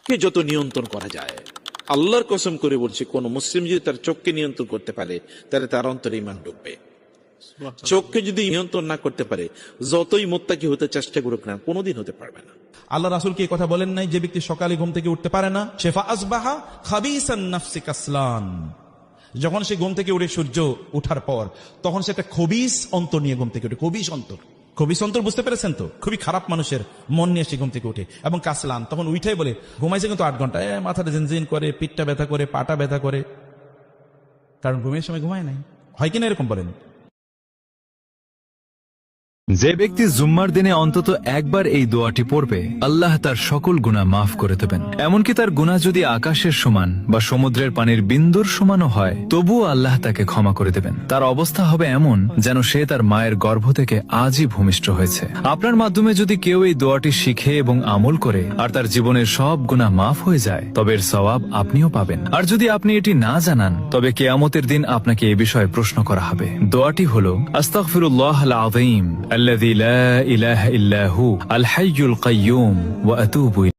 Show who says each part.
Speaker 1: কে যত নিয়ন্ত্রণ করা যায়। আল্লাহর কসম করে বলছি, কোন মুসলিম যদি তার চোখকে নিয়ন্ত্রণ করতে পারে তাহলে তার অন্তরে ঈমান ঢুকবে। চোখকে যদি নিয়ন্ত্রণ না করতে পারে, যতই মুত্তাকি হতে চেষ্টা করুক না, কোনোদিন হতে পারবে না।
Speaker 2: আল্লাহ রাসূল কি কথা বলেন নাই, যে ব্যক্তি সকালে ঘুম থেকে উঠতে পারে না, শেফা আসবাহা খাবিসান নাফসি কাসলান, যখন সে ঘুম থেকে উঠে সূর্য ওঠার পর তখন সে একটা খবিস অন্তর নিয়ে ঘুম থেকে উঠে। খবিস অন্তর, খবিস অন্তর বুঝতে পেরেছেন তো? খুবই খারাপ মানুষের মন নিয়ে সে ঘুম থেকে উঠে। এবং কাসলান, তখন উঠাই বলে ঘুমাইছে কিন্তু 8 ঘন্টা, মাথাটা ঝিনঝিন করে, পিঠটা ব্যথা করে, পাটা ব্যথা করে, কারণ ঘুমের সময় ঘুমায় নাই। হয় কিনা এরকম বলেন?
Speaker 3: যে ব্যক্তি জুম্মার দিনে অন্তত একবার এই দোয়াটি পড়বে, আল্লাহ তার সকল গুনাহ মাফ করে দেবেন। এমনকি তার গুনাহ যদি আকাশের সমান বা সমুদ্রের পানির বিন্দুর সমানও হয়, তবুও আল্লাহ তাকে ক্ষমা করে দেবেন। তার অবস্থা হবে এমন যেন সে তার মায়ের গর্ভ থেকে আজই ভূমিষ্ঠ হয়েছে। আপনার মাধ্যমে যদি কেউ এই দোয়াটি শিখে এবং আমল করে আর তার জীবনের সব গুনাহ মাফ হয়ে যায়, তবে এর সওয়াব আপনিও পাবেন। আর যদি আপনি এটি না জানান, তবে কিয়ামতের দিন আপনাকে এই বিষয়ে প্রশ্ন করা হবে। দোয়াটি হলো আস্তাগফিরুল্লাহাল আযীম الذي لا إله إلا هو الحي القيوم وأتوب إليه।